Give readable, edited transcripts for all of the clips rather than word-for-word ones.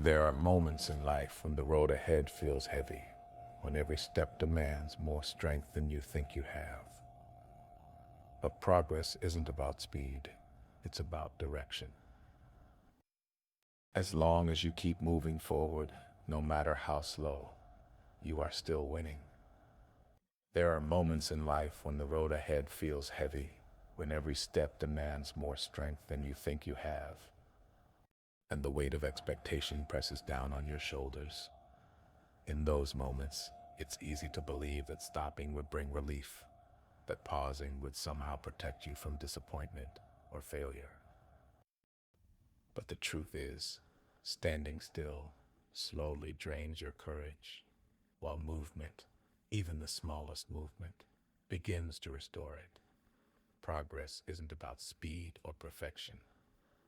There are moments in life when the road ahead feels heavy, when every step demands more strength than you think you have. But progress isn't about speed, it's about direction. As long as you keep moving forward, no matter how slow, you are still winning. There are moments in life when the road ahead feels heavy, when every step demands more strength than you think you have, and the weight of expectation presses down on your shoulders. In those moments, it's easy to believe that stopping would bring relief, that pausing would somehow protect you from disappointment or failure. But the truth is, standing still slowly drains your courage, while movement, even the smallest movement, begins to restore it. Progress isn't about speed or perfection.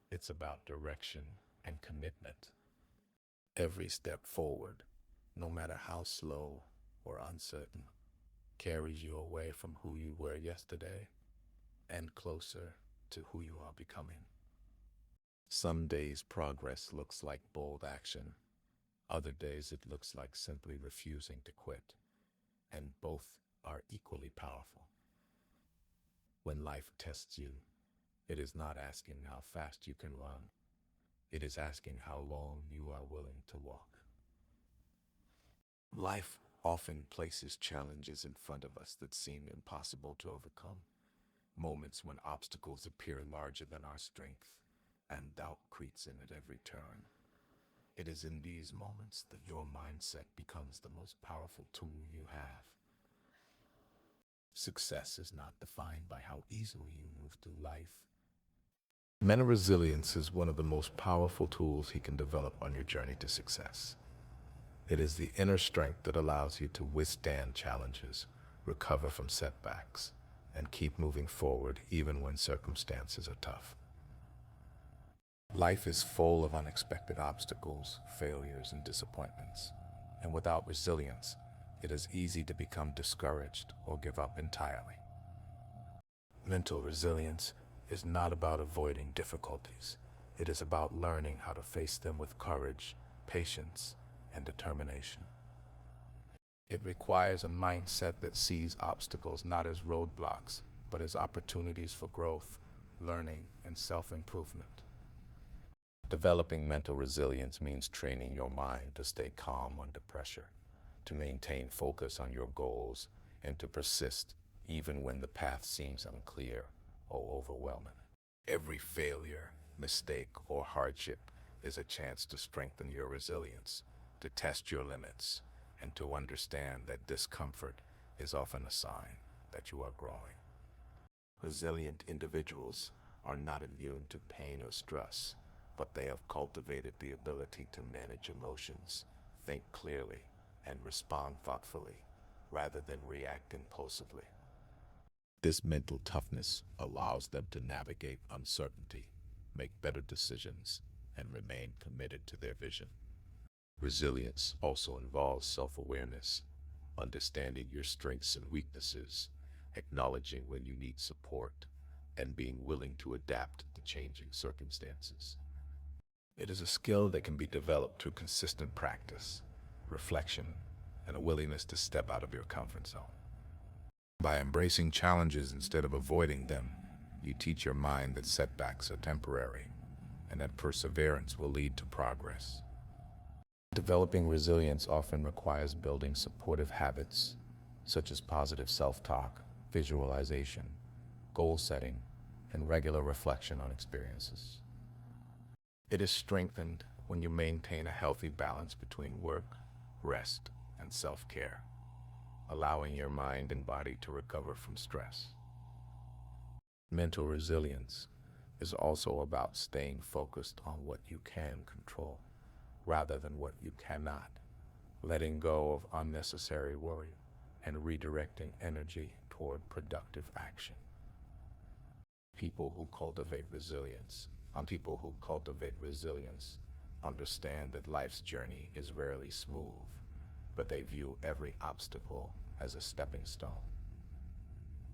It's about direction and commitment. Every step forward, no matter how slow or uncertain, carries you away from who you were yesterday and closer to who you are becoming. Some days progress looks like bold action. Other days it looks like simply refusing to quit. And both are equally powerful. When life tests you, it is not asking how fast you can run. It is asking how long you are willing to walk. Life often places challenges in front of us that seem impossible to overcome. Moments when obstacles appear larger than our strength and doubt creeps in at every turn. It is in these moments that your mindset becomes the most powerful tool you have. Success is not defined by how easily you move through life. Mental resilience is one of the most powerful tools he can develop on your journey to success. It is the inner strength that allows you to withstand challenges, recover from setbacks, and keep moving forward even when circumstances are tough. Life is full of unexpected obstacles, failures, and disappointments. And without resilience, it is easy to become discouraged or give up entirely. Mental resilience is not about avoiding difficulties. It is about learning how to face them with courage, patience, and determination. It requires a mindset that sees obstacles not as roadblocks, but as opportunities for growth, learning, and self-improvement. Developing mental resilience means training your mind to stay calm under pressure, to maintain focus on your goals, and to persist even when the path seems unclear or overwhelming. Every failure, mistake, or hardship is a chance to strengthen your resilience, to test your limits, and to understand that discomfort is often a sign that you are growing. Resilient individuals are not immune to pain or stress, but they have cultivated the ability to manage emotions, think clearly, and respond thoughtfully, rather than react impulsively. This mental toughness allows them to navigate uncertainty, make better decisions, and remain committed to their vision. Resilience also involves self-awareness, understanding your strengths and weaknesses, acknowledging when you need support, and being willing to adapt to changing circumstances. It is a skill that can be developed through consistent practice, reflection, and a willingness to step out of your comfort zone. By embracing challenges instead of avoiding them, you teach your mind that setbacks are temporary and that perseverance will lead to progress. Developing resilience often requires building supportive habits, such as positive self-talk, visualization, goal setting, and regular reflection on experiences. It is strengthened when you maintain a healthy balance between work, rest, and self-care, allowing your mind and body to recover from stress. Mental resilience is also about staying focused on what you can control, rather than what you cannot, letting go of unnecessary worry and redirecting energy toward productive action. People who cultivate resilience understand that life's journey is rarely smooth, but they view every obstacle as a stepping stone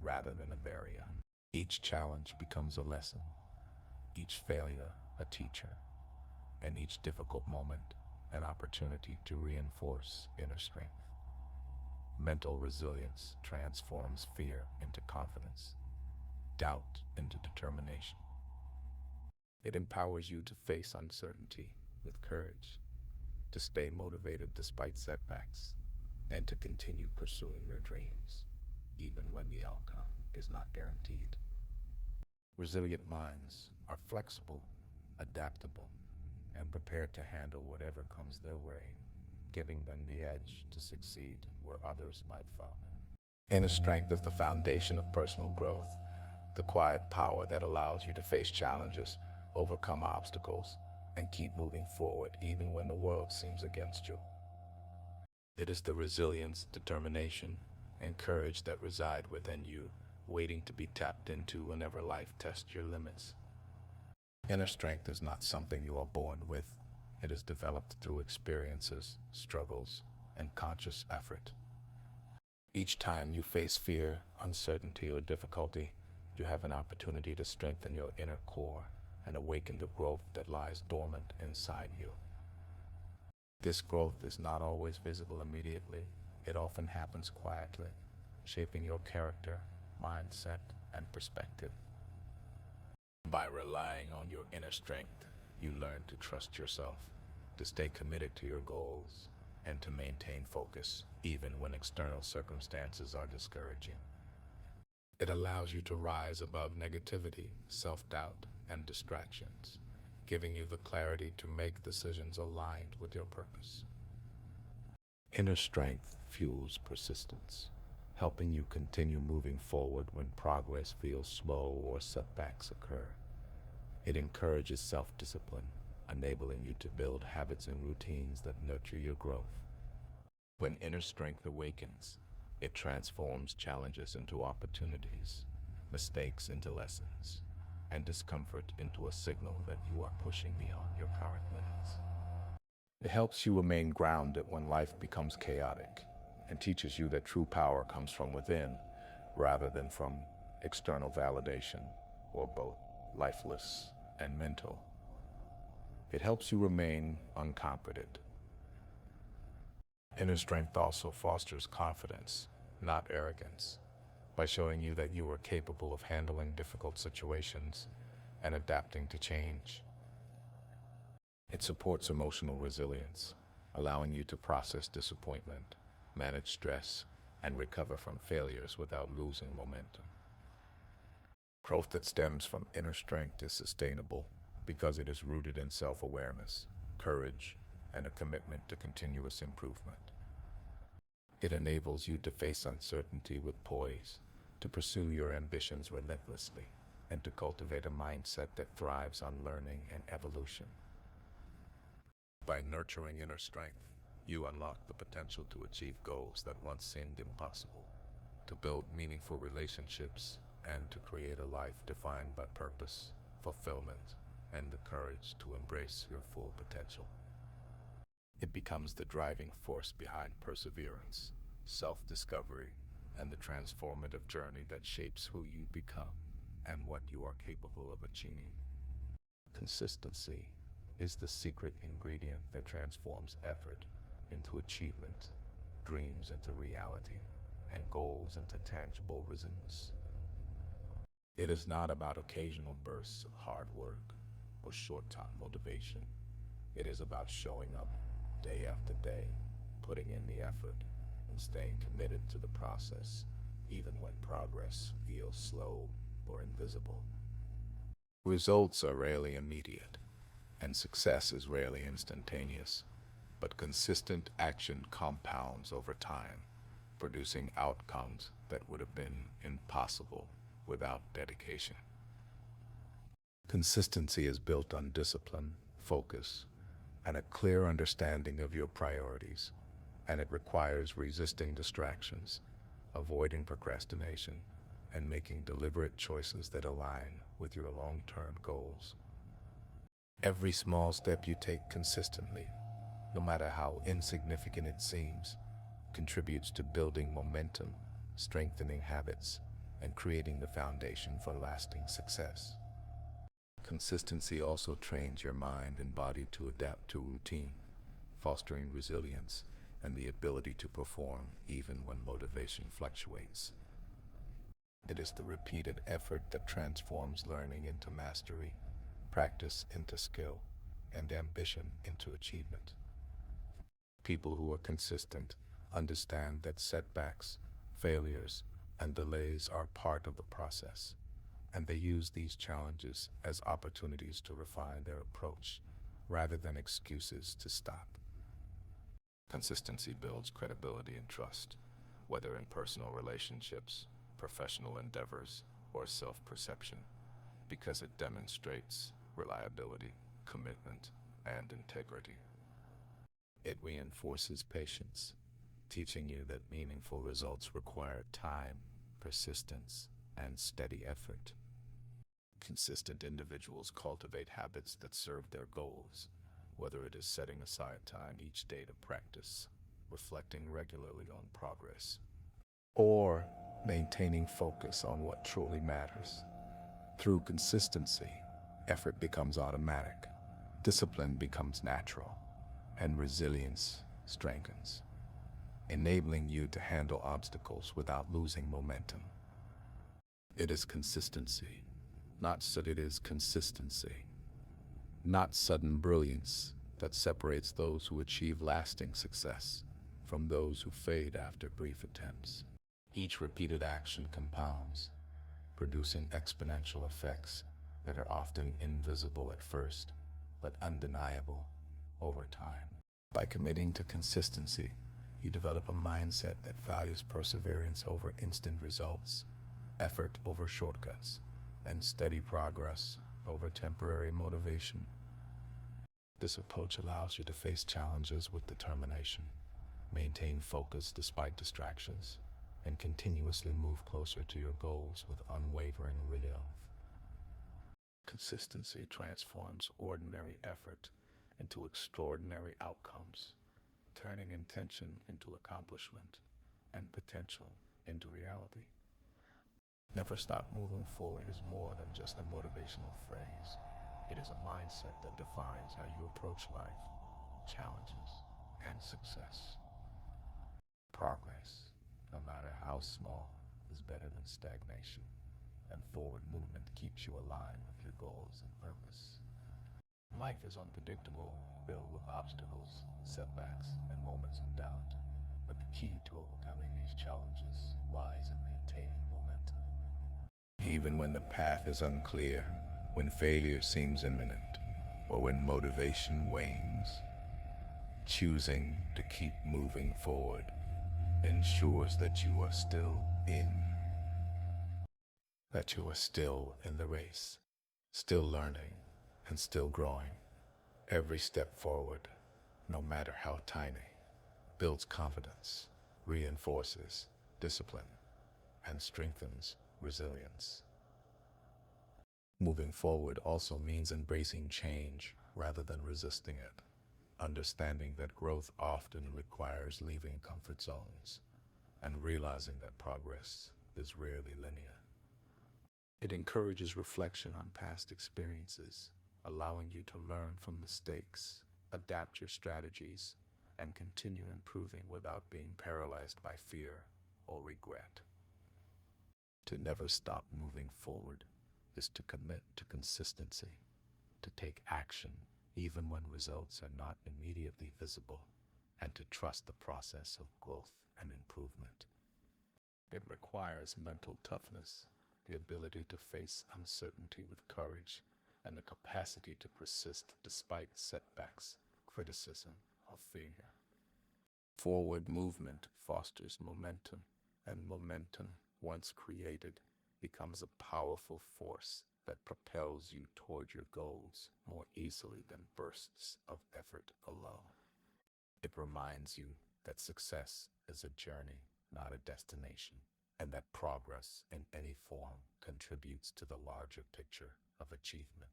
rather than a barrier. Each challenge becomes a lesson, each failure a teacher, and each difficult moment opportunity to reinforce inner strength. Mental resilience transforms fear into confidence, doubt into determination. It empowers you to face uncertainty with courage, to stay motivated despite setbacks, and to continue pursuing your dreams, even when the outcome is not guaranteed. Resilient minds are flexible, adaptable, and prepared to handle whatever comes their way, giving them the edge to succeed where others might fall. Inner strength is the foundation of personal growth, the quiet power that allows you to face challenges, overcome obstacles, and keep moving forward even when the world seems against you. It is the resilience, determination, and courage that reside within you, waiting to be tapped into whenever life tests your limits. Inner strength is not something you are born with. It is developed through experiences, struggles, and conscious effort. Each time you face fear, uncertainty, or difficulty, you have an opportunity to strengthen your inner core and awaken the growth that lies dormant inside you. This growth is not always visible immediately. It often happens quietly, shaping your character, mindset, and perspective. By relying on your inner strength, you learn to trust yourself, to stay committed to your goals, and to maintain focus even when external circumstances are discouraging. It allows you to rise above negativity, self-doubt, and distractions, giving you the clarity to make decisions aligned with your purpose. Inner strength fuels persistence, helping you continue moving forward when progress feels slow or setbacks occur. It encourages self-discipline, enabling you to build habits and routines that nurture your growth. When inner strength awakens, it transforms challenges into opportunities, mistakes into lessons, and discomfort into a signal that you are pushing beyond your current limits. It helps you remain grounded when life becomes chaotic and teaches you that true power comes from within rather than from external validation, or both lifeless and mental. It helps you remain uncompetent. Inner strength also fosters confidence, not arrogance, by showing you that you are capable of handling difficult situations and adapting to change. It supports emotional resilience, allowing you to process disappointment, manage stress, and recover from failures without losing momentum. Growth that stems from inner strength is sustainable because it is rooted in self-awareness, courage, and a commitment to continuous improvement. It enables you to face uncertainty with poise, to pursue your ambitions relentlessly, and to cultivate a mindset that thrives on learning and evolution. By nurturing inner strength, you unlock the potential to achieve goals that once seemed impossible, to build meaningful relationships, and to create a life defined by purpose, fulfillment, and the courage to embrace your full potential. It becomes the driving force behind perseverance, self-discovery, and the transformative journey that shapes who you become and what you are capable of achieving. Consistency is the secret ingredient that transforms effort into achievement, dreams into reality, and goals into tangible results. It is not about occasional bursts of hard work or short-term motivation. It is about showing up day after day, putting in the effort, and staying committed to the process, even when progress feels slow or invisible. Results are rarely immediate, and success is rarely instantaneous, but consistent action compounds over time, producing outcomes that would have been impossible without dedication. Consistency is built on discipline, focus, and a clear understanding of your priorities, and it requires resisting distractions, avoiding procrastination, and making deliberate choices that align with your long-term goals. Every small step you take consistently, no matter how insignificant it seems, contributes to building momentum, strengthening habits, and creating the foundation for lasting success. Consistency also trains your mind and body to adapt to routine, fostering resilience and the ability to perform even when motivation fluctuates. It is the repeated effort that transforms learning into mastery, practice into skill, and ambition into achievement. People who are consistent understand that setbacks, failures, and delays are part of the process, and they use these challenges as opportunities to refine their approach rather than excuses to stop. Consistency builds credibility and trust, whether in personal relationships, professional endeavors, or self-perception, because it demonstrates reliability, commitment, and integrity. It reinforces patience, teaching you that meaningful results require time, persistence, and steady effort. Consistent individuals cultivate habits that serve their goals, whether it is setting aside time each day to practice, reflecting regularly on progress, or maintaining focus on what truly matters. Through consistency, effort becomes automatic, discipline becomes natural, and resilience strengthens, enabling you to handle obstacles without losing momentum. It is consistency, not sudden brilliance that separates those who achieve lasting success from those who fade after brief attempts. Each repeated action compounds, producing exponential effects that are often invisible at first, but undeniable over time. By committing to consistency, you develop a mindset that values perseverance over instant results, effort over shortcuts, and steady progress over temporary motivation. This approach allows you to face challenges with determination, maintain focus despite distractions, and continuously move closer to your goals with unwavering resolve. Consistency transforms ordinary effort into extraordinary outcomes, turning intention into accomplishment and potential into reality. Never stop moving forward is more than just a motivational phrase. It is a mindset that defines how you approach life, challenges, and success. Progress, no matter how small, is better than stagnation, and forward movement keeps you aligned with your goals and purpose. Life is unpredictable, filled with obstacles, setbacks, and moments of doubt, but the key to overcoming these challenges lies in maintaining momentum. Even when the path is unclear, when failure seems imminent, or when motivation wanes, choosing to keep moving forward ensures that you are still in the race, still learning and still growing. Every step forward, no matter how tiny, builds confidence, reinforces discipline, and strengthens resilience. Moving forward also means embracing change rather than resisting it, understanding that growth often requires leaving comfort zones and realizing that progress is rarely linear. It encourages reflection on past experiences, allowing you to learn from mistakes, adapt your strategies, and continue improving without being paralyzed by fear or regret. To never stop moving forward is to commit to consistency, to take action even when results are not immediately visible, and to trust the process of growth and improvement. It requires mental toughness, the ability to face uncertainty with courage, and the capacity to persist despite setbacks, criticism, or failure. Forward movement fosters momentum, and momentum, once created, becomes a powerful force that propels you toward your goals more easily than bursts of effort alone. It reminds you that success is a journey, not a destination, and that progress in any form contributes to the larger picture of achievement.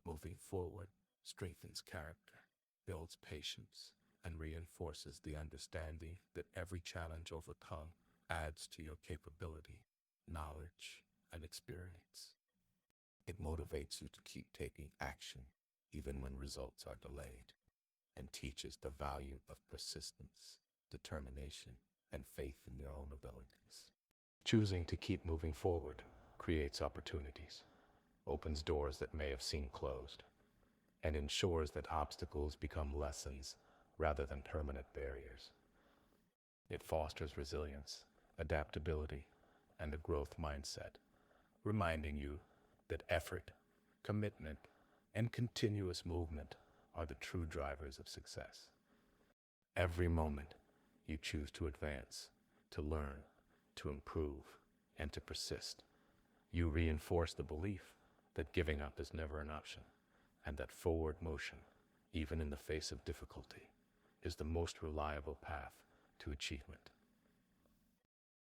Moving forward strengthens character, builds patience, and reinforces the understanding that every challenge overcome adds to your capability, knowledge, and experience. It motivates you to keep taking action even when results are delayed, and teaches the value of persistence, determination, and faith in their own abilities. Choosing to keep moving forward creates opportunities, opens doors that may have seemed closed, and ensures that obstacles become lessons rather than permanent barriers. It fosters resilience, adaptability, and a growth mindset, reminding you that effort, commitment, and continuous movement are the true drivers of success. Every moment you choose to advance, to learn, to improve, and to persist, you reinforce the belief that giving up is never an option, and that forward motion, even in the face of difficulty, is the most reliable path to achievement.